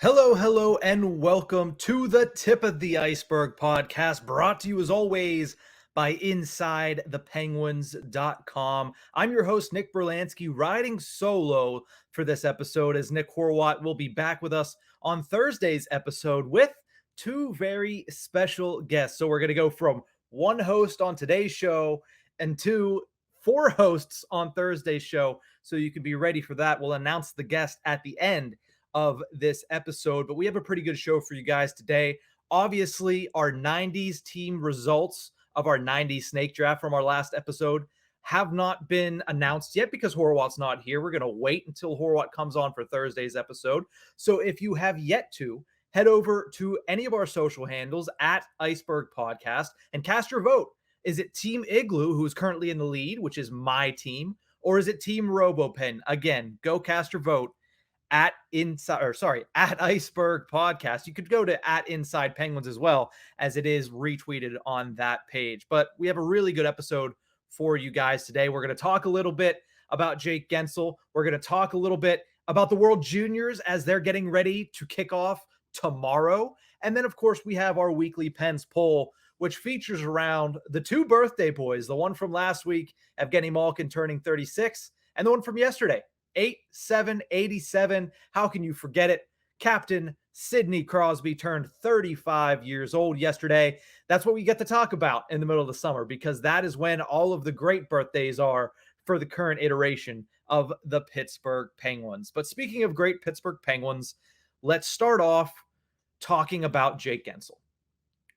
Hello, hello, and welcome to the Tip of the Ice-Burgh podcast, brought to you as always by InsideThePenguins.com. I'm your host, Nick Brlansky, riding solo for this episode as Nick Horwat will be back with us on Thursday's episode with two very special guests. So we're going to go from one host on today's show and four hosts on Thursday's show. So you can be ready for that. We'll announce the guest at the end of this episode, but we have a pretty good show for you guys today. Obviously, our 90s team results of our 90s snake draft from our last episode have not been announced yet because Horwat's not here. We're going to wait until Horwat comes on for Thursday's episode. So if you have yet to, head over to any of our social handles at Ice-Burgh Podcast and cast your vote. Is it Team Igloo, who's currently in the lead, which is my team, or is it Team RoboPen? Again, go cast your vote at Ice-Burgh Podcast. You could go to at Inside Penguins as well, as it is retweeted on that page. But we have a really good episode for you guys today. We're going to talk a little bit about Jake Guentzel. We're going to talk a little bit about the World Juniors as they're getting ready to kick off tomorrow. And then, of course, we have our weekly Pens poll, which features around the two birthday boys, the one from last week, Evgeny Malkin turning 36, and the one from yesterday, 87. How can you forget it? Captain Sidney Crosby turned 35 years old yesterday. That's what we get to talk about in the middle of the summer, because that is when all of the great birthdays are for the current iteration of the Pittsburgh Penguins. But speaking of great Pittsburgh Penguins, let's start off talking about Jake Guentzel.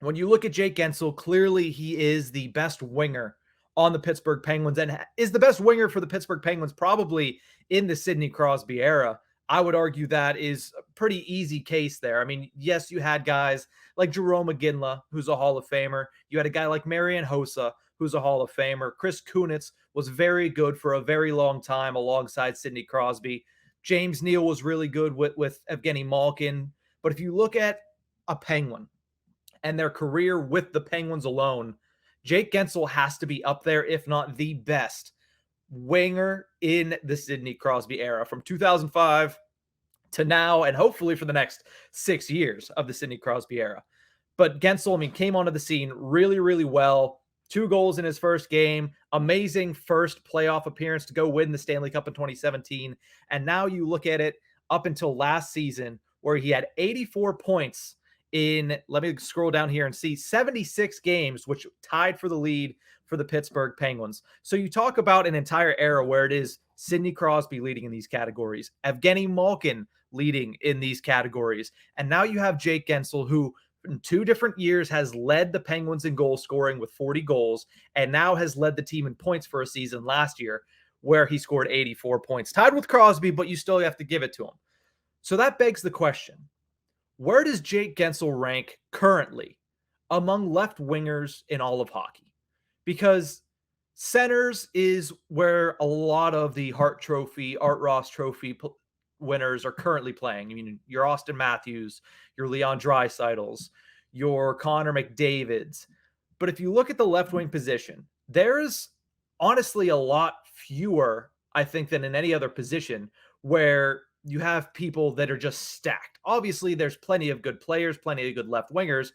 When you look at Jake Guentzel, clearly he is the best winger on the Pittsburgh Penguins and is the best winger for the Pittsburgh Penguins probably in the Sidney Crosby era. I would argue that is a pretty easy case there. I mean, yes, you had guys like Jarome Iginla, who's a Hall of Famer. You had a guy like Marian Hossa, who's a Hall of Famer. Chris Kunitz was very good for a very long time alongside Sidney Crosby. James Neal was really good with Evgeny Malkin. But if you look at a Penguin and their career with the Penguins alone, Jake Guentzel has to be up there, if not the best winger in the Sidney Crosby era from 2005 to now, and hopefully for the next 6 years of the Sidney Crosby era. But Guentzel, came onto the scene really, really well. 2 goals in his first game. Amazing first playoff appearance to go win the Stanley Cup in 2017. And now you look at it up until last season where he had 84 points in, let me scroll down here and see, 76 games, which tied for the lead for the Pittsburgh Penguins. So you talk about an entire era where it is Sidney Crosby leading in these categories, Evgeny Malkin leading in these categories, and now you have Jake Guentzel, who in 2 different years has led the Penguins in goal scoring with 40 goals, and now has led the team in points for a season last year where he scored 84 points, tied with Crosby, but you still have to give it to him. So that begs the question, where does Jake Guentzel rank currently among left wingers in all of hockey? Because centers is where a lot of the Hart Trophy, Art Ross Trophy winners are currently playing. I mean, your Austin Matthews, your Leon Draisaitl's, your Connor McDavid's. But if you look at the left wing position, there's honestly a lot fewer, I think, than in any other position where you have people that are just stacked. Obviously, there's plenty of good players, plenty of good left wingers,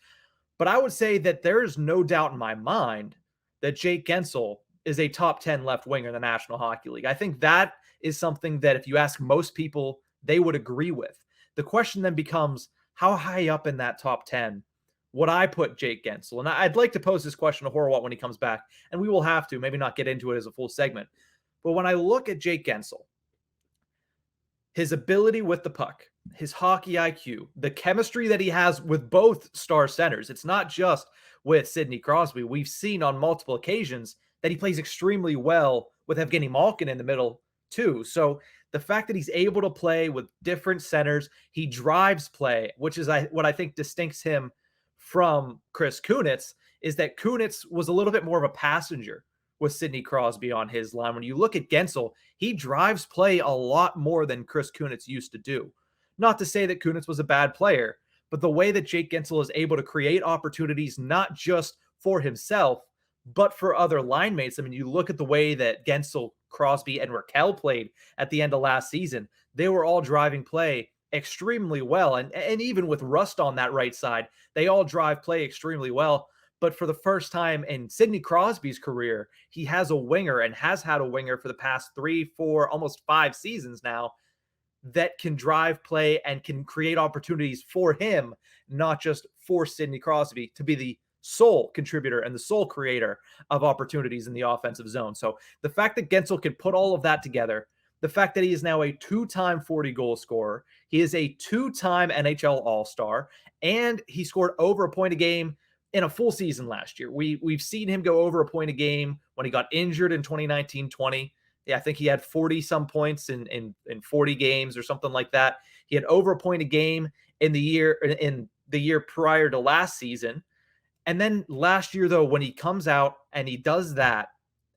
but I would say that there is no doubt in my mind that Jake Guentzel is a top 10 left winger in the National Hockey League. I think that is something that if you ask most people, they would agree with. The question then becomes, how high up in that top 10 would I put Jake Guentzel? And I'd like to pose this question to Horwat when he comes back, and we will have to, maybe not get into it as a full segment. But when I look at Jake Guentzel, his ability with the puck, his hockey IQ, the chemistry that he has with both star centers. It's not just with Sidney Crosby. We've seen on multiple occasions that he plays extremely well with Evgeny Malkin in the middle too. So the fact that he's able to play with different centers, he drives play, which is what I think distincts him from Chris Kunitz, is that Kunitz was a little bit more of a passenger with Sidney Crosby on his line. When you look at Guentzel, he drives play a lot more than Chris Kunitz used to do. Not to say that Kunitz was a bad player, but the way that Jake Guentzel is able to create opportunities, not just for himself, but for other line mates. I mean, you look at the way that Guentzel, Crosby, and Raquel played at the end of last season. They were all driving play extremely well. And even with Rust on that right side, they all drive play extremely well. But for the first time in Sidney Crosby's career, he has a winger and has had a winger for the past 3, 4, almost 5 seasons now that can drive play and can create opportunities for him, not just for Sidney Crosby to be the sole contributor and the sole creator of opportunities in the offensive zone. So the fact that Guentzel can put all of that together, the fact that he is now a 2-time 40 goal scorer, he is a 2-time NHL All-Star, and he scored over a point a game in a full season last year. We've seen him go over a point a game when he got injured in 2019-20. Yeah, I think he had 40 some points in 40 games or something like that. He had over a point a game in the year prior to last season. And then last year, though, when he comes out and he does that,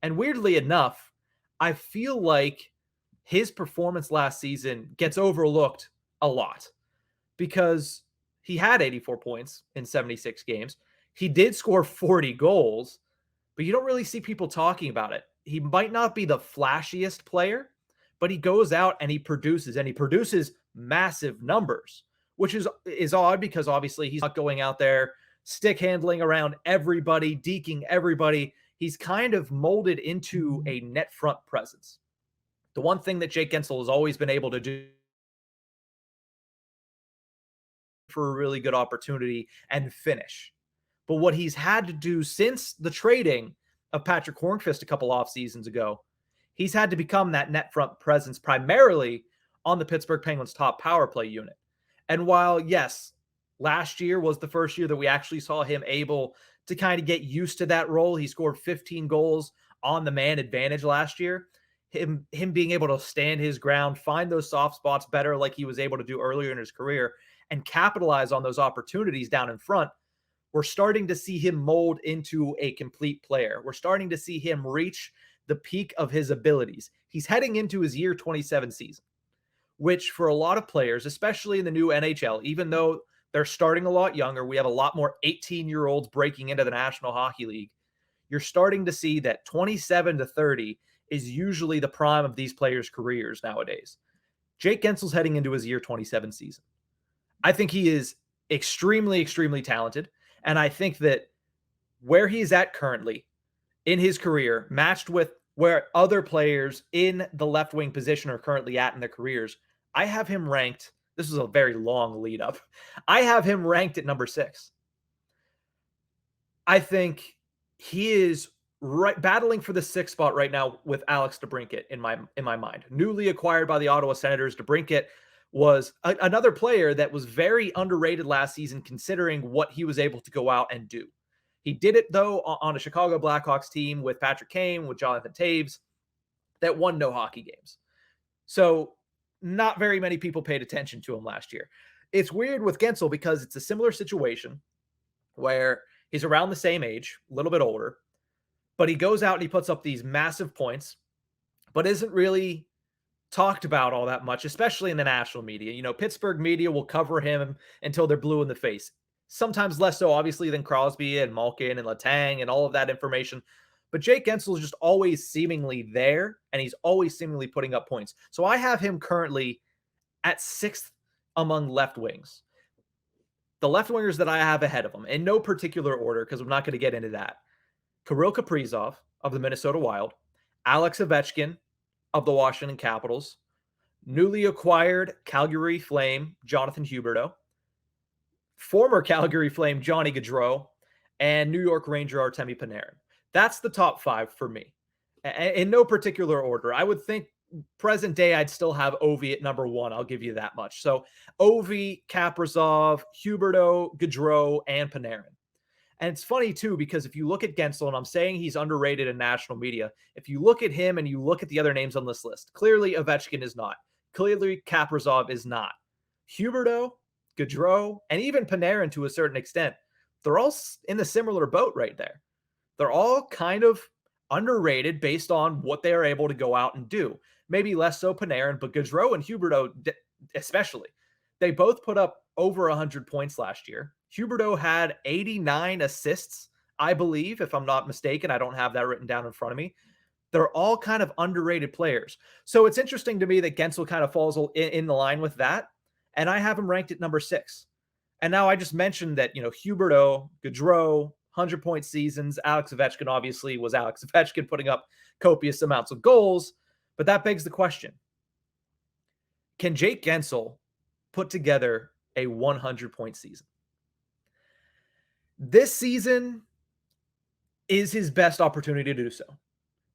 and weirdly enough, I feel like his performance last season gets overlooked a lot because he had 84 points in 76 games. He did score 40 goals, but you don't really see people talking about it. He might not be the flashiest player, but he goes out and he produces massive numbers, which is odd because obviously he's not going out there stick handling around everybody, deking everybody. He's kind of molded into a net front presence. The one thing that Jake Guentzel has always been able to do for a really good opportunity and finish. But what he's had to do since the trading of Patrick Hornqvist a couple off seasons ago, he's had to become that net front presence primarily on the Pittsburgh Penguins top power play unit. And while, yes, last year was the first year that we actually saw him able to kind of get used to that role. He scored 15 goals on the man advantage last year. Him being able to stand his ground, find those soft spots better like he was able to do earlier in his career, and capitalize on those opportunities down in front. We're starting to see him mold into a complete player. We're starting to see him reach the peak of his abilities. He's heading into his year 27 season, which for a lot of players, especially in the new NHL, even though they're starting a lot younger, we have a lot more 18-year-olds breaking into the National Hockey League. You're starting to see that 27 to 30 is usually the prime of these players' careers nowadays. Jake Guentzel's heading into his year 27 season. I think he is extremely, extremely talented. And I think that where he's at currently in his career, matched with where other players in the left wing position are currently at in their careers, I have him ranked. This is a very long lead up. I have him ranked at number 6. I think he is right battling for the 6th spot right now with Alex DeBrincat in my mind. Newly acquired by the Ottawa Senators, DeBrincat was another player that was very underrated last season considering what he was able to go out and do. He did it, though, on a Chicago Blackhawks team with Patrick Kane, with Jonathan Toews, that won no hockey games. So not very many people paid attention to him last year. It's weird with Guentzel because it's a similar situation where he's around the same age, a little bit older, but he goes out and he puts up these massive points, but isn't really talked about all that much, especially in the national media. You know, Pittsburgh media will cover him until they're blue in the face. Sometimes less so, obviously, than Crosby and Malkin and Letang and all of that information. But Jake Guentzel is just always seemingly there, and he's always seemingly putting up points. So I have him currently at 6th among left wings. The left wingers that I have ahead of him, in no particular order, because I'm not going to get into that. Kirill Kaprizov of the Minnesota Wild, Alex Ovechkin of the Washington Capitals, newly acquired Calgary Flame Jonathan Huberdeau, former Calgary Flame Johnny Gaudreau, and New York Ranger Artemi Panarin. That's the top 5 for me. In no particular order. I would think present day I'd still have Ovi at number 1. I'll give you that much. So Ovi, Kaprizov, Huberdeau, Gaudreau, and Panarin. And it's funny, too, because if you look at Guentzel, and I'm saying he's underrated in national media, if you look at him and you look at the other names on this list, clearly Ovechkin is not. Clearly Kaprizov is not. Huberdeau, Gaudreau, and even Panarin to a certain extent, they're all in the similar boat right there. They're all kind of underrated based on what they are able to go out and do. Maybe less so Panarin, but Gaudreau and Huberdeau especially. They both put up over 100 points last year. Huberdeau had 89 assists, I believe, if I'm not mistaken. I don't have that written down in front of me. They're all kind of underrated players. So it's interesting to me that Guentzel kind of falls in the line with that. and I have him ranked at number 6. And now I just mentioned that, Huberdeau, Gaudreau, 100-point seasons. Alex Ovechkin obviously was Alex Ovechkin, putting up copious amounts of goals. But that begs the question, can Jake Guentzel put together a 100-point season? This season is his best opportunity to do so.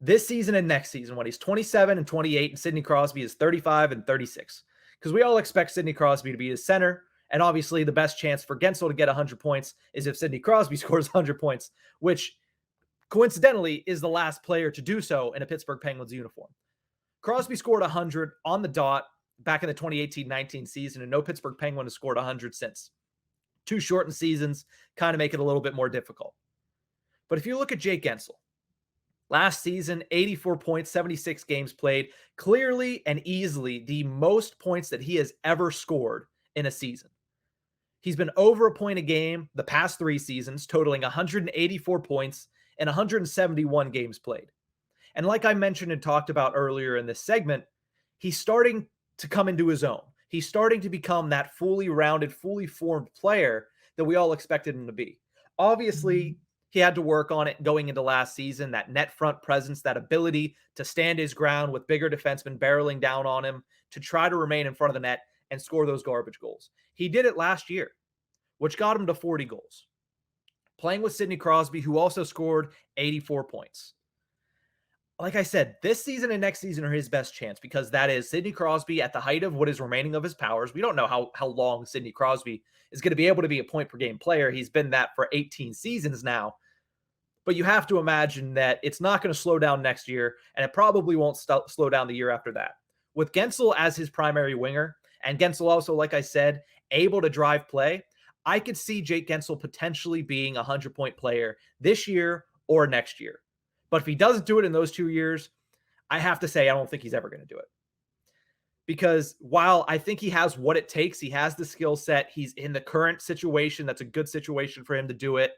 This season and next season, when he's 27 and 28, and Sidney Crosby is 35 and 36. Because we all expect Sidney Crosby to be his center, and obviously the best chance for Guentzel to get 100 points is if Sidney Crosby scores 100 points, which coincidentally is the last player to do so in a Pittsburgh Penguins uniform. Crosby scored 100 on the dot back in the 2018-19 season, and no Pittsburgh Penguin has scored 100 since. 2 shortened seasons kind of make it a little bit more difficult. But if you look at Jake Guentzel, last season, 84 points, 76 games played, clearly and easily the most points that he has ever scored in a season. He's been over a point a game the past 3 seasons, totaling 184 points and 171 games played. And like I mentioned and talked about earlier in this segment, he's starting to come into his own. He's starting to become that fully rounded, fully formed player that we all expected him to be. Obviously, he had to work on it going into last season, that net front presence, that ability to stand his ground with bigger defensemen barreling down on him to try to remain in front of the net and score those garbage goals. He did it last year, which got him to 40 goals. Playing with Sidney Crosby, who also scored 84 points. Like I said, this season and next season are his best chance because that is Sidney Crosby at the height of what is remaining of his powers. We don't know how long Sidney Crosby is going to be able to be a point per game player. He's been that for 18 seasons now. But you have to imagine that it's not going to slow down next year, and it probably won't slow down the year after that. With Guentzel as his primary winger, and Guentzel also, like I said, able to drive play, I could see Jake Guentzel potentially being a 100-point player this year or next year. But if he doesn't do it in those 2 years, I have to say I don't think he's ever going to do it. Because while I think he has what it takes, he has the skill set, he's in the current situation, that's a good situation for him to do it,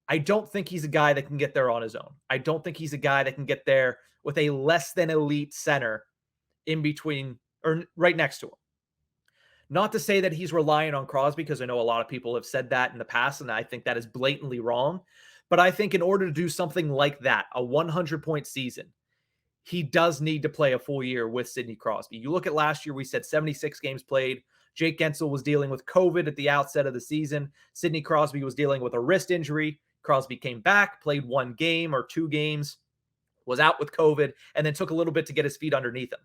I don't think he's a guy that can get there on his own. I don't think he's a guy that can get there with a less than elite center in between or right next to him. Not to say that he's relying on Crosby, because I know a lot of people have said that in the past, and I think that is blatantly wrong. But I think in order to do something like that, a 100-point season, he does need to play a full year with Sidney Crosby. You look at last year, we said 76 games played. Jake Guentzel was dealing with COVID at the outset of the season. Sidney Crosby was dealing with a wrist injury. Crosby came back, played 1 game or 2 games, was out with COVID, and then took a little bit to get his feet underneath him.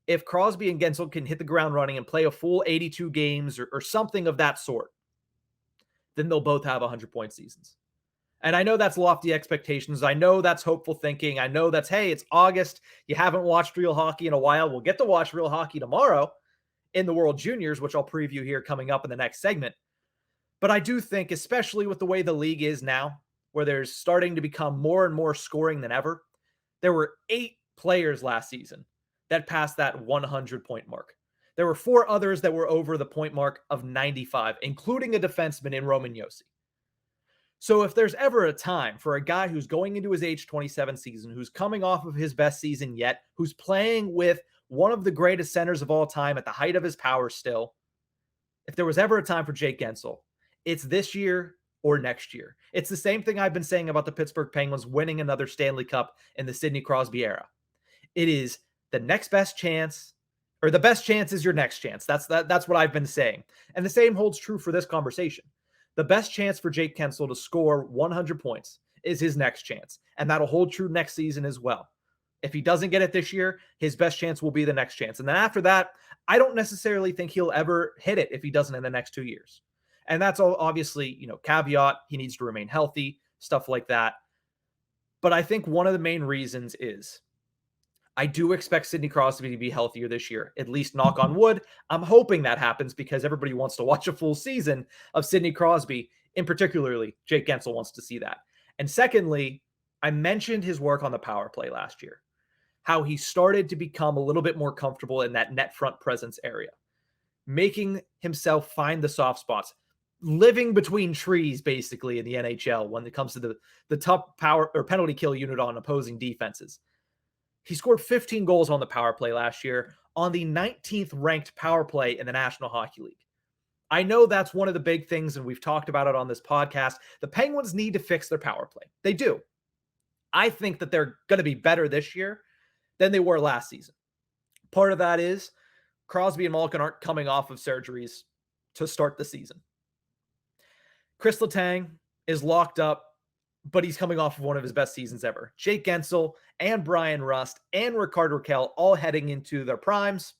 If Crosby and Guentzel can hit the ground running and play a full 82 games or something of that sort, then they'll both have 100-point seasons. And I know that's lofty expectations. I know that's hopeful thinking. I know that's, hey, it's August. You haven't watched real hockey in a while. We'll get to watch real hockey tomorrow in the World Juniors, which I'll preview here coming up in the next segment. But I do think, especially with the way the league is now, where there's starting to become more and more scoring than ever, there were 8 players last season that passed that 100-point mark. There were 4 others that were over the point mark of 95, including a defenseman in Roman Josi. So if there's ever a time for a guy who's going into his age 27 season, who's coming off of his best season yet, who's playing with one of the greatest centers of all time at the height of his power still, if there was ever a time for Jake Guentzel, it's this year or next year. It's the same thing I've been saying about the Pittsburgh Penguins winning another Stanley Cup in the Sidney Crosby era. It is the next best chance, or the best chance is your next chance. That's what I've been saying. And the same holds true for this conversation. The best chance for Jake Guentzel to score 100 points is his next chance. And that'll hold true next season as well. If he doesn't get it this year, his best chance will be the next chance. And then after that, I don't necessarily think he'll ever hit it if he doesn't in the next 2 years. And that's all obviously, caveat. He needs to remain healthy, stuff like that. But I think one of the main reasons is I do expect Sidney Crosby to be healthier this year, at least knock on wood. I'm hoping that happens because everybody wants to watch a full season of Sidney Crosby. In particularly, Jake Guentzel wants to see that. And secondly, I mentioned his work on the power play last year, how he started to become a little bit more comfortable in that net front presence area, making himself find the soft spots, living between trees basically in the NHL when it comes to the top power or penalty kill unit on opposing defenses. He scored 15 goals on the power play last year on the 19th ranked power play in the National Hockey League. I know that's one of the big things, and we've talked about it on this podcast. The Penguins need to fix their power play. They do. I think that they're going to be better this year than they were last season. Part of that is Crosby and Malkin aren't coming off of surgeries to start the season. Chris Letang is locked up, but he's coming off of one of his best seasons ever. Jake Guentzel and Brian Rust and Rickard Rakell all heading into their primes.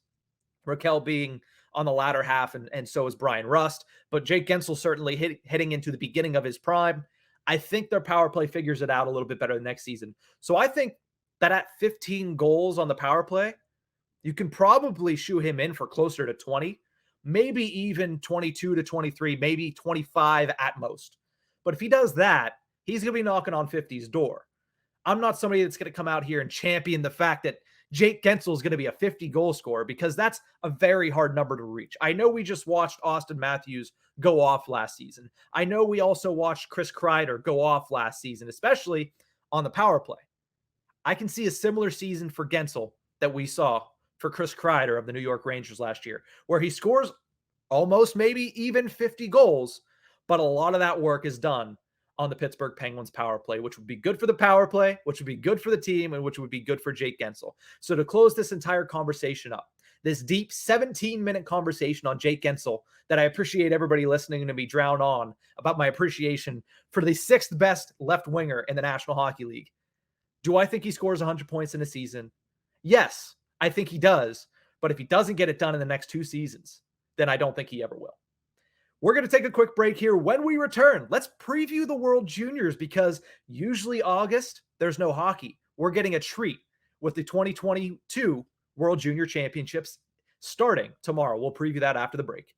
Rakell being on the latter half, and so is Brian Rust. But Jake Guentzel certainly heading into the beginning of his prime. I think their power play figures it out a little bit better next season. So I think that at 15 goals on the power play, you can probably shoe him in for closer to 20, maybe even 22 to 23, maybe 25 at most. But if he does that, he's going to be knocking on 50's door. I'm not somebody that's going to come out here and champion the fact that Jake Guentzel is going to be a 50 goal scorer, because that's a very hard number to reach. I know we just watched Auston Matthews go off last season. I know we also watched Chris Kreider go off last season, especially on the power play. I can see a similar season for Guentzel that we saw for Chris Kreider of the New York Rangers last year, where he scores almost maybe even 50 goals, but a lot of that work is done on the Pittsburgh Penguins power play, which would be good for the power play, which would be good for the team, and which would be good for Jake Guentzel. So to close this entire conversation up, this deep 17-minute conversation on Jake Guentzel that I appreciate everybody listening to me drown on about my appreciation for the 6th best left winger in the National Hockey League. Do I think he scores 100 points in a season? Yes, I think he does. But if he doesn't get it done in the next 2 seasons, then I don't think he ever will. We're going to take a quick break here. When we return, let's preview the World Juniors, because usually August, there's no hockey. We're getting a treat with the 2022 World Junior Championships starting tomorrow. We'll preview that after the break.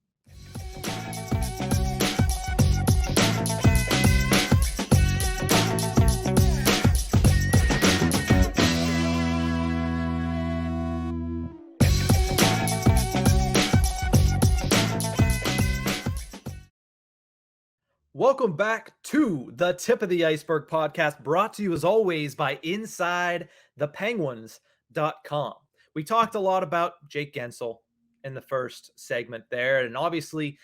Welcome back to the Tip of the Ice-Burgh podcast, brought to you as always by InsideThePenguins.com. We talked a lot about Jake Guentzel in the first segment there, and obviously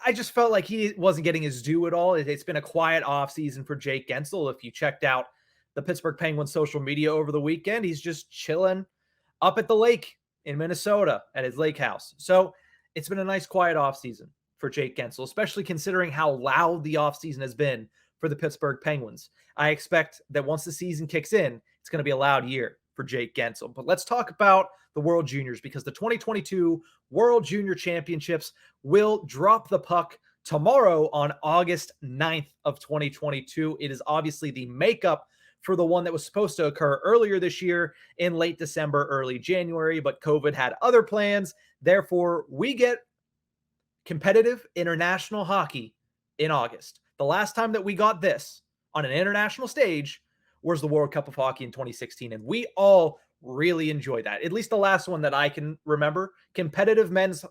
I just felt like he wasn't getting his due at all. It's been a quiet offseason for Jake Guentzel. If you checked out the Pittsburgh Penguins social media over the weekend, he's just chilling up at the lake in Minnesota at his lake house. So it's been a nice quiet offseason for Jake Guentzel, especially considering how loud the offseason has been for the Pittsburgh Penguins. I expect that once the season kicks in, it's going to be a loud year for Jake Guentzel. But let's talk about the World Juniors, because the 2022 World Junior Championships will drop the puck tomorrow on August 9th of 2022. It is obviously the makeup for the one that was supposed to occur earlier this year in late December, early January, but COVID had other plans. Therefore, we get competitive international hockey in August. The last time that we got this on an international stage was the World Cup of Hockey in 2016, and we all really enjoyed that. At least the last one that I can remember. Competitive men's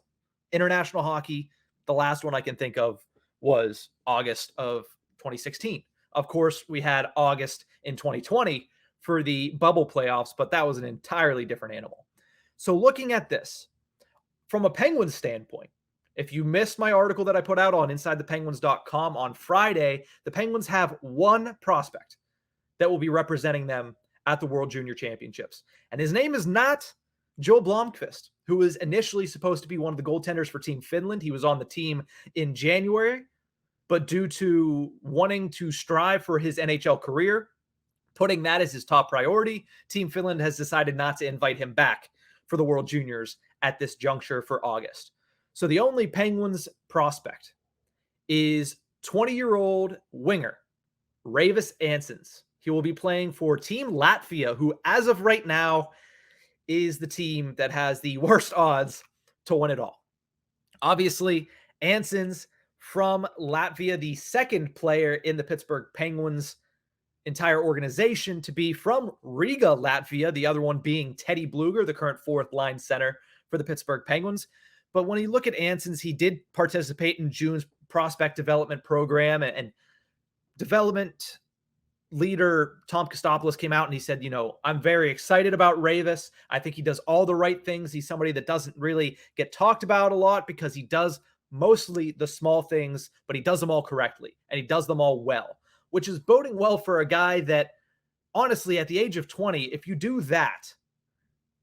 international hockey, the last one I can think of was August of 2016. Of course, we had August in 2020 for the bubble playoffs, but that was an entirely different animal. So looking at this from a Penguins standpoint, if you missed my article that I put out on InsideThePenguins.com on Friday, the Penguins have one prospect that will be representing them at the World Junior Championships. And his name is not Joel Blomqvist, who was initially supposed to be one of the goaltenders for Team Finland. He was on the team in January, but due to wanting to strive for his NHL career, putting that as his top priority, Team Finland has decided not to invite him back for the World Juniors at this juncture for August. So the only Penguins prospect is 20-year-old winger Ravis Ansons. He will be playing for Team Latvia, who as of right now is the team that has the worst odds to win it all. Obviously, Ansons from Latvia, the second player in the Pittsburgh Penguins entire organization to be from Riga, Latvia, the other one being Teddy Bluger, the current fourth line center for the Pittsburgh Penguins. But when you look at Ansons, he did participate in June's prospect development program and development leader, Tom Kostopoulos, came out and he said, I'm very excited about Ravis. I think he does all the right things. He's somebody that doesn't really get talked about a lot because he does mostly the small things, but he does them all correctly and he does them all well, which is boding well for a guy that, honestly, at the age of 20, if you do that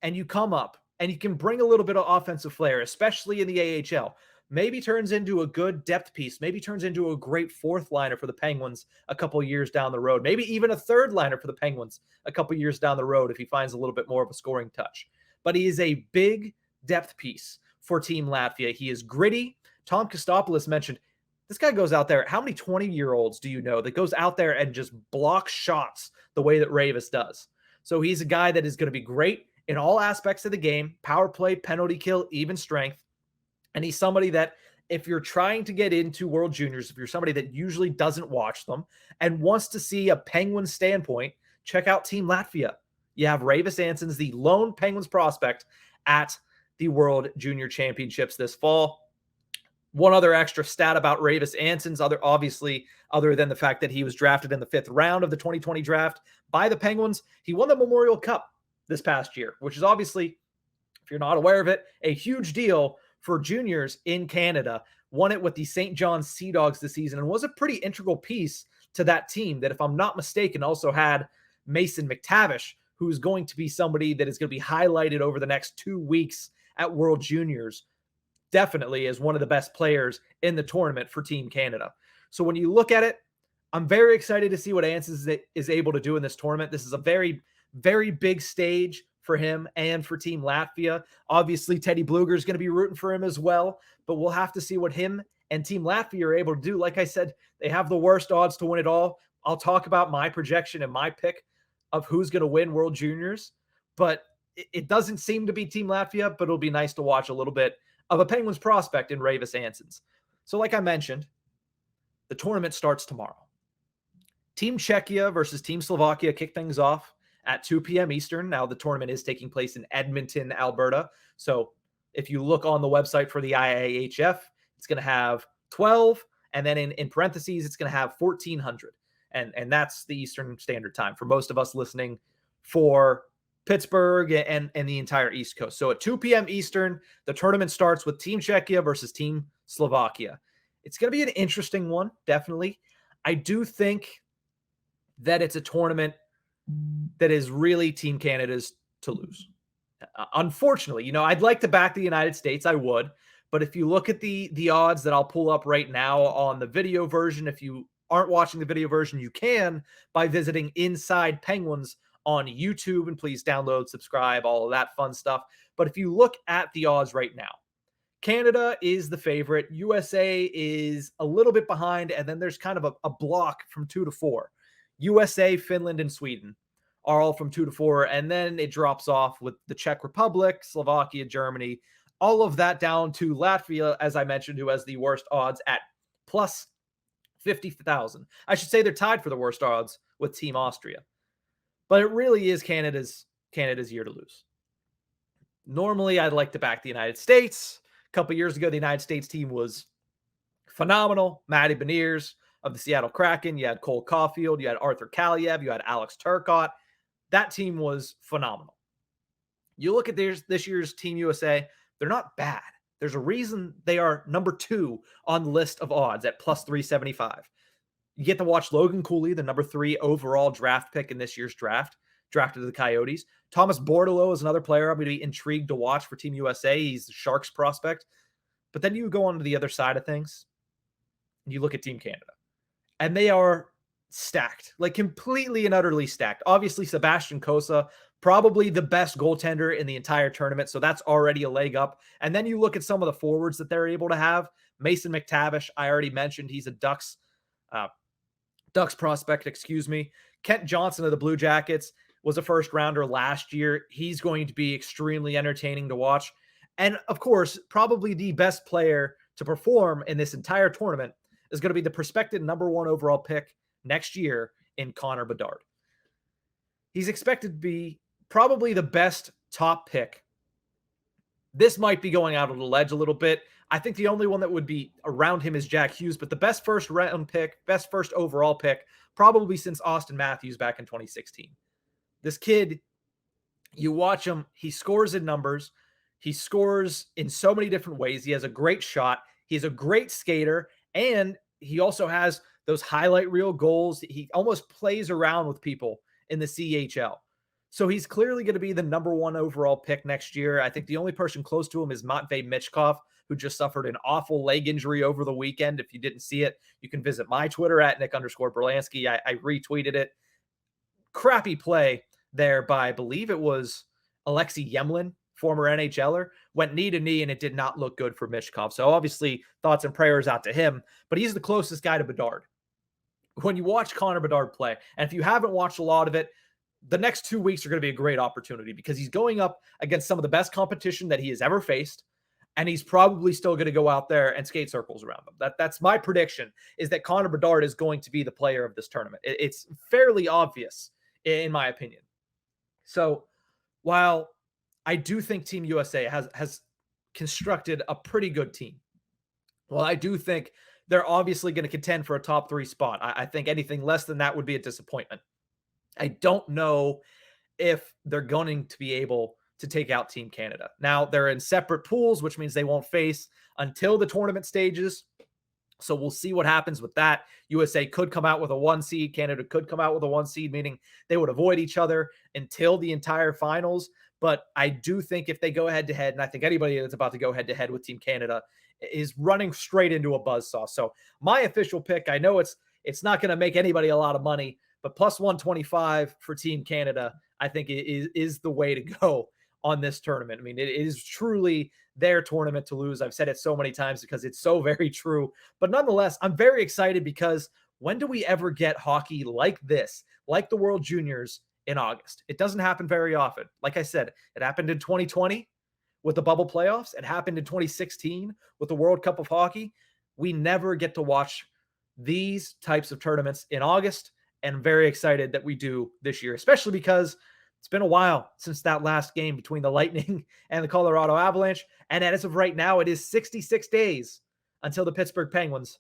and you come up and you can bring a little bit of offensive flair, especially in the AHL, maybe turns into a good depth piece, maybe turns into a great fourth liner for the Penguins a couple years down the road, maybe even a third liner for the Penguins a couple years down the road if he finds a little bit more of a scoring touch. But he is a big depth piece for Team Latvia. He is gritty. Tom Kostopoulos mentioned this guy goes out there. How many 20-year-olds do you know that goes out there and just blocks shots the way that Ravis does? So he's a guy that is going to be great in all aspects of the game: power play, penalty kill, even strength. And he's somebody that, if you're trying to get into World Juniors, if you're somebody that usually doesn't watch them and wants to see a Penguin standpoint, check out Team Latvia. You have Ravis Anssons, the lone Penguins prospect, at the World Junior Championships this fall. One other extra stat about Ravis Anssons, other than the fact that he was drafted in the 5th round of the 2020 draft by the Penguins, he won the Memorial Cup this past year, which is obviously, if you're not aware of it, a huge deal for juniors in Canada. Won it with the St. John's Sea Dogs this season and was a pretty integral piece to that team that, if I'm not mistaken, also had Mason McTavish, who's going to be somebody that is going to be highlighted over the next 2 weeks at World Juniors, definitely as one of the best players in the tournament for Team Canada. So when you look at it, I'm very excited to see what Anssons is able to do in this tournament. This is a very, very big stage for him and for Team Latvia. Obviously, Teddy Bluger is going to be rooting for him as well, but we'll have to see what him and Team Latvia are able to do. Like I said, they have the worst odds to win it all. I'll talk about my projection and my pick of who's going to win World Juniors, but it doesn't seem to be Team Latvia, but it'll be nice to watch a little bit of a Penguins prospect in Ravis Anssons. So like I mentioned, the tournament starts tomorrow. Team Czechia versus Team Slovakia kick things off at 2 p.m. Eastern. Now, the tournament is taking place in Edmonton, Alberta. So if you look on the website for the IIHF, it's going to have 12, and then in parentheses, it's going to have 1400. And that's the Eastern Standard Time for most of us listening for Pittsburgh and the entire East Coast. So at 2 p.m. Eastern, the tournament starts with Team Czechia versus Team Slovakia. It's going to be an interesting one, definitely. I do think that it's a tournament that is really Team Canada's to lose. Unfortunately, I'd like to back the United States. I would. But if you look at the odds that I'll pull up right now on the video version, if you aren't watching the video version, you can by visiting Inside Penguins on YouTube. And please download, subscribe, all of that fun stuff. But if you look at the odds right now, Canada is the favorite. USA is a little bit behind. And then there's kind of a block from 2 to 4. USA, Finland, and Sweden are all from 2 to 4. And then it drops off with the Czech Republic, Slovakia, Germany, all of that down to Latvia, as I mentioned, who has the worst odds at plus 50,000. I should say they're tied for the worst odds with Team Austria. But it really is Canada's year to lose. Normally, I'd like to back the United States. A couple years ago, the United States team was phenomenal. Matty Beniers of the Seattle Kraken. You had Cole Caulfield. You had Arthur Kaliev. You had Alex Turcotte. That team was phenomenal. You look at this year's Team USA, they're not bad. There's a reason they are number 2 on the list of odds at plus 375. You get to watch Logan Cooley, the number 3 overall draft pick in this year's draft, drafted to the Coyotes. Thomas Bordeleau is another player I'm going to be intrigued to watch for Team USA. He's the Sharks prospect. But then you go on to the other side of things, and you look at Team Canada. And they are stacked, like completely and utterly stacked. Obviously, Sebastian Cossa, probably the best goaltender in the entire tournament. So that's already a leg up. And then you look at some of the forwards that they're able to have. Mason McTavish, I already mentioned, he's a Ducks prospect, Kent Johnson of the Blue Jackets was a first rounder last year. He's going to be extremely entertaining to watch. And of course, probably the best player to perform in this entire tournament is going to be the prospective number 1 overall pick next year in Connor Bedard. He's expected to be probably the best top pick. This might be going out on the ledge a little bit. I think the only one that would be around him is Jack Hughes, but the best first round pick, best first overall pick, probably since Austin Matthews back in 2016. This kid, you watch him, he scores in numbers. He scores in so many different ways. He has a great shot. He's a great skater. And he also has those highlight reel goals. He almost plays around with people in the CHL. So he's clearly going to be the number one overall pick next year. I think the only person close to him is Matvei Michkov, who just suffered an awful leg injury over the weekend. If you didn't see it, you can visit my Twitter at Nick_Brlansky. I retweeted it. Crappy play there by, I believe it was Alexei Yemlin, former NHLer, went knee to knee, and it did not look good for Michkov. So obviously thoughts and prayers out to him, but he's the closest guy to Bedard. When you watch Connor Bedard play, and if you haven't watched a lot of it, the next 2 weeks are going to be a great opportunity because he's going up against some of the best competition that he has ever faced, and he's probably still going to go out there and skate circles around them. That's my prediction, is that Connor Bedard is going to be the player of this tournament. It's fairly obvious, in my opinion. So while I do think Team USA has constructed a pretty good team, well, I do think they're obviously going to contend for a top 3 spot. I think anything less than that would be a disappointment. I don't know if they're going to be able to take out Team Canada. Now, they're in separate pools, which means they won't face until the tournament stages. So we'll see what happens with that. USA could come out with a 1 seed. Canada could come out with a 1 seed, meaning they would avoid each other until the entire finals. But I do think if they go head to head, and I think anybody that's about to go head to head with Team Canada is running straight into a buzzsaw. So my official pick, I know it's not going to make anybody a lot of money, but plus 125 for Team Canada, I think is the way to go on this tournament. I mean, it is truly their tournament to lose. I've said it so many times because it's so very true. But nonetheless, I'm very excited because when do we ever get hockey like this, like the World Juniors in August? It doesn't happen very often. Like I said, it happened in 2020 with the bubble playoffs. It happened in 2016 with the World Cup of Hockey. We never get to watch these types of tournaments in August, and I'm very excited that we do this year, especially because it's been a while since that last game between the Lightning and the Colorado Avalanche. And as of right now, it is 66 days until the Pittsburgh Penguins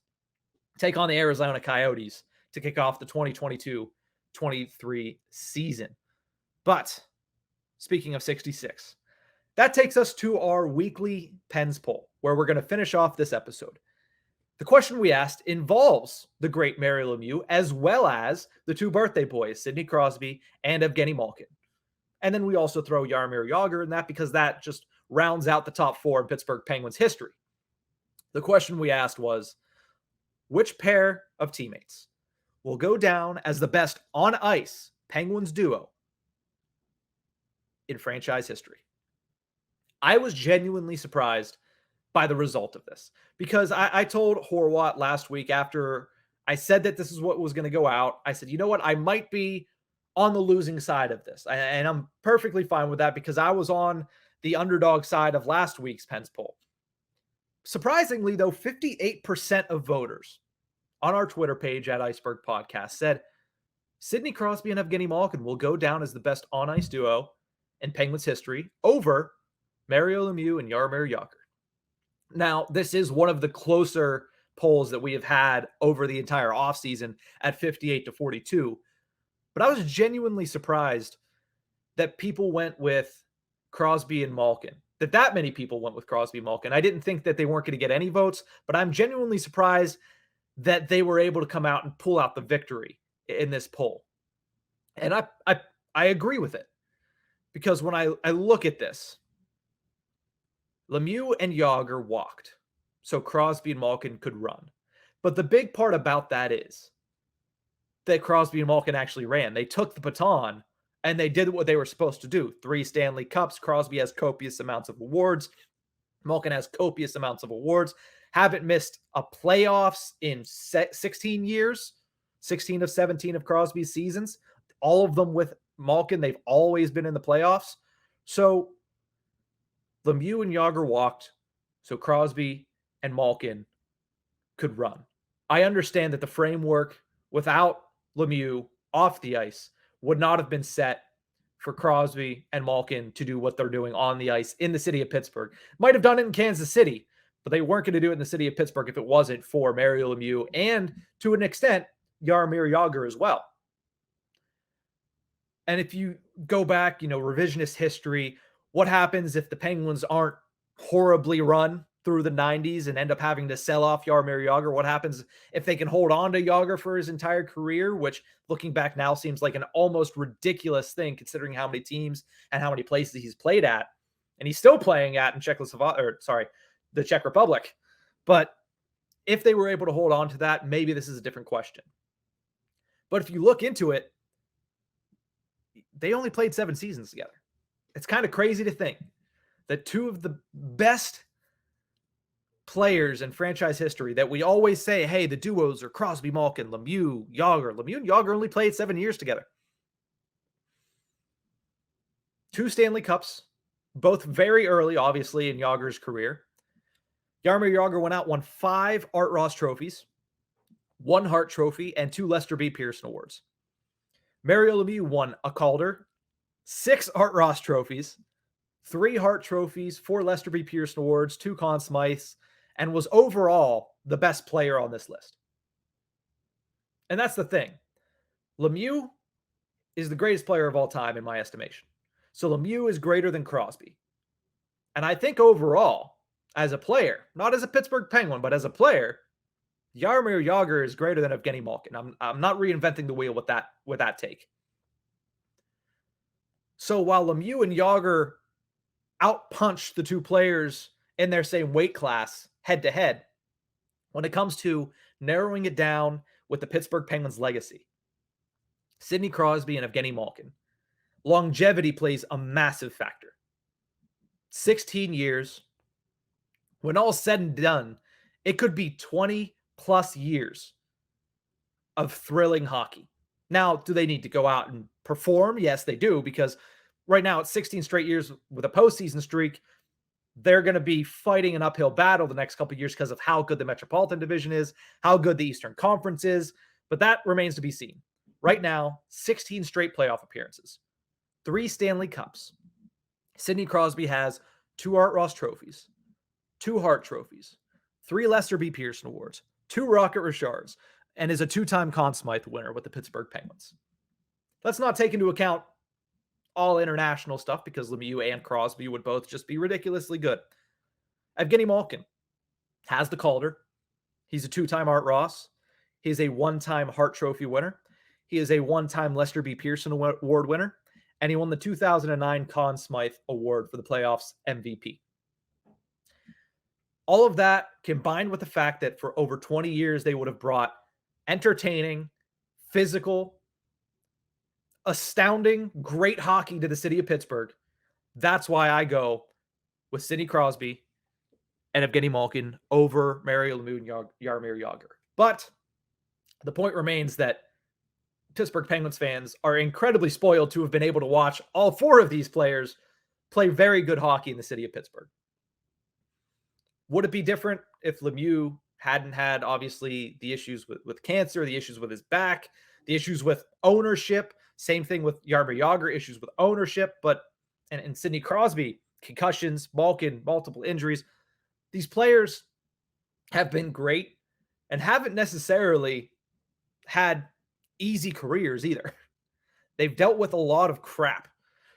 take on the Arizona Coyotes to kick off the 2022-23 season. But speaking of 66, that takes us to our weekly Pens poll, where we're going to finish off this episode. The question we asked involves the great Mario Lemieux, as well as the 2 birthday boys, Sidney Crosby and Evgeny Malkin. And then we also throw Jaromir Jagr in that because that just rounds out the top 4 in Pittsburgh Penguins history. The question we asked was, which pair of teammates will go down as the best on ice Penguins duo in franchise history? I was genuinely surprised by the result of this because I told Horwat last week after I said that this is what was going to go out. I said, you know what? I might be on the losing side of this. And I'm perfectly fine with that because I was on the underdog side of last week's Pens poll. Surprisingly, though, 58% of voters on our Twitter page at Ice-Burgh Podcast said Sidney Crosby and Evgeny Malkin will go down as the best on-ice duo in Penguins history over Mario Lemieux and Jaromir Jagr. Now, this is one of the closer polls that we have had over the entire offseason at 58-42. But I was genuinely surprised that people went with Crosby and Malkin, that many people went with Crosby and Malkin. I didn't think that they weren't going to get any votes, but I'm genuinely surprised that they were able to come out and pull out the victory in this poll. And I agree with it because when I look at this, Lemieux and Jagr walked, so Crosby and Malkin could run. But the big part about that is that Crosby and Malkin actually ran. They took the baton and they did what they were supposed to do. 3 Stanley Cups. Crosby has copious amounts of awards. Malkin has copious amounts of awards. Haven't missed a playoffs in 16 years. 16 of 17 of Crosby's seasons. All of them with Malkin. They've always been in the playoffs. So Lemieux and Jagr walked, so Crosby and Malkin could run. I understand that the framework without Lemieux off the ice would not have been set for Crosby and Malkin to do what they're doing on the ice in the city of Pittsburgh. Might have done it in Kansas City, but they weren't going to do it in the city of Pittsburgh if it wasn't for Mario Lemieux and, to an extent, Jaromir Jagr as well. And if you go back, revisionist history, what happens if the Penguins aren't horribly run through the 90s and end up having to sell off Jaromir Jagr? What happens if they can hold on to Jagr for his entire career, which looking back now seems like an almost ridiculous thing considering how many teams and how many places he's played at, and he's still playing at in the Czech Republic. But if they were able to hold on to that, maybe this is a different question. But if you look into it, they only played 7 seasons together. It's kind of crazy to think that two of the best players in franchise history that we always say, hey, the duos are Crosby, Malkin, Lemieux, Jagr. Lemieux and Jagr only played 7 years together. 2 Stanley Cups, both very early, obviously, in Jagr's career. Jaromir Jagr went out, won 5 Art Ross trophies, 1 Hart Trophy, and 2 Lester B. Pearson Awards. Mario Lemieux won a Calder, 6 Art Ross trophies, 3 Hart Trophies, 4 Lester B. Pearson Awards, 2 Conn Smythes, and was overall the best player on this list. And that's the thing. Lemieux is the greatest player of all time in my estimation. So Lemieux is greater than Crosby. And I think overall, as a player, not as a Pittsburgh Penguin, but as a player, Jaromir Jagr is greater than Evgeny Malkin. I'm not reinventing the wheel with that take. So while Lemieux and Jagr outpunched the 2 players in their same weight class head to head, when it comes to narrowing it down with the Pittsburgh Penguins legacy, Sidney Crosby and Evgeny Malkin, longevity plays a massive factor. 16 years. When all said and done, it could be 20 plus years of thrilling hockey. Now, do they need to go out and perform? Yes, they do, because right now it's 16 straight years with a postseason streak. They're going to be fighting an uphill battle the next couple of years because of how good the Metropolitan Division is, how good the Eastern Conference is, but that remains to be seen. Right now, 16 straight playoff appearances, 3 Stanley Cups. Sidney Crosby has 2 Art Ross trophies, 2 Hart trophies, 3 Lester B. Pearson Awards, 2 Rocket Richards, and is a 2-time Conn Smythe winner with the Pittsburgh Penguins. Let's not take into account all international stuff because Lemieux and Crosby would both just be ridiculously good. Evgeny Malkin has the Calder. He's a 2-time Art Ross. He's a 1-time Hart Trophy winner. He is a 1-time Lester B. Pearson Award winner. And he won the 2009 Conn Smythe Award for the playoffs MVP. All of that combined with the fact that for over 20 years, they would have brought entertaining, physical, astounding, great hockey to the city of Pittsburgh. That's why I go with Sidney Crosby and Evgeny Malkin over Mario Lemieux and Jaromir Jagr. But the point remains that Pittsburgh Penguins fans are incredibly spoiled to have been able to watch all 4 of these players play very good hockey in the city of Pittsburgh. Would it be different if Lemieux hadn't had, obviously, the issues with cancer, the issues with his back, the issues with ownership? Same thing with Jaromir Jagr, issues with ownership, and Sidney Crosby, concussions, Malkin, multiple injuries. These players have been great and haven't necessarily had easy careers either. They've dealt with a lot of crap.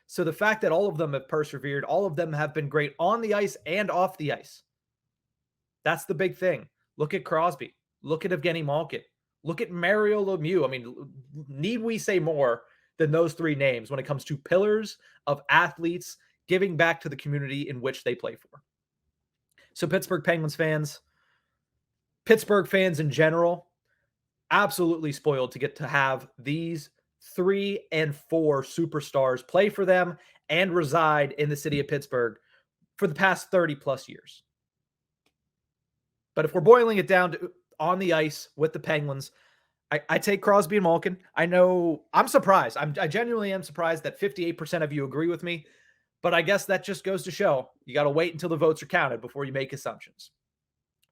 So the fact that all of them have persevered, all of them have been great on the ice and off the ice. That's the big thing. Look at Crosby. Look at Evgeny Malkin. Look at Mario Lemieux. I mean, need we say more than those 3 names when it comes to pillars of athletes giving back to the community in which they play for? So Pittsburgh Penguins fans, Pittsburgh fans in general, absolutely spoiled to get to have these 3 and 4 superstars play for them and reside in the city of Pittsburgh for the past 30 plus years. But if we're boiling it down to on the ice with the Penguins, I take Crosby and Malkin. I know I'm surprised. I genuinely am surprised that 58% of you agree with me, but I guess that just goes to show you got to wait until the votes are counted before you make assumptions.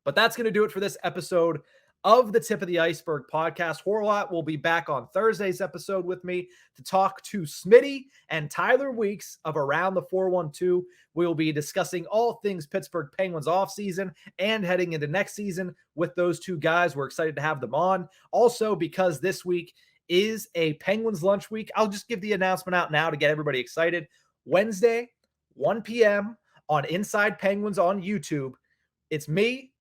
But that's going to do it for this episode of the Tip of the Ice-Burgh podcast. Horlat will be back on Thursday's episode with me to talk to Smitty and Tyler Weeks of Around the 412. We will be discussing all things Pittsburgh Penguins offseason and heading into next season with those two guys. We're excited to have them on. Also, because this week is a Penguins lunch week, I'll just give the announcement out now to get everybody excited. Wednesday, 1 p.m. on Inside Penguins on YouTube. It's me.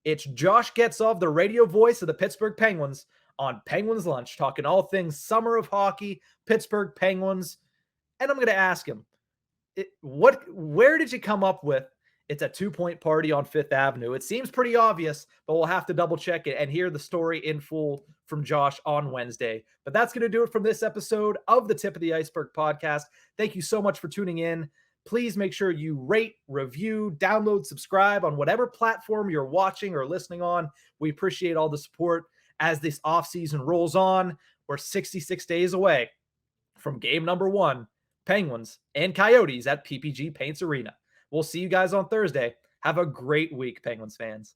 It's Josh Guentzel, the radio voice of the Pittsburgh Penguins, on Penguins Lunch, talking all things summer of hockey, Pittsburgh Penguins. And I'm going to ask him, where did you come up with it's a 2-point party on Fifth Avenue? It seems pretty obvious, but we'll have to double check it and hear the story in full from Josh on Wednesday. But that's going to do it from this episode of the Tip of the Ice-Burgh podcast. Thank you so much for tuning in. Please make sure you rate, review, download, subscribe on whatever platform you're watching or listening on. We appreciate all the support as this offseason rolls on. We're 66 days away from game number 1, Penguins and Coyotes at PPG Paints Arena. We'll see you guys on Thursday. Have a great week, Penguins fans.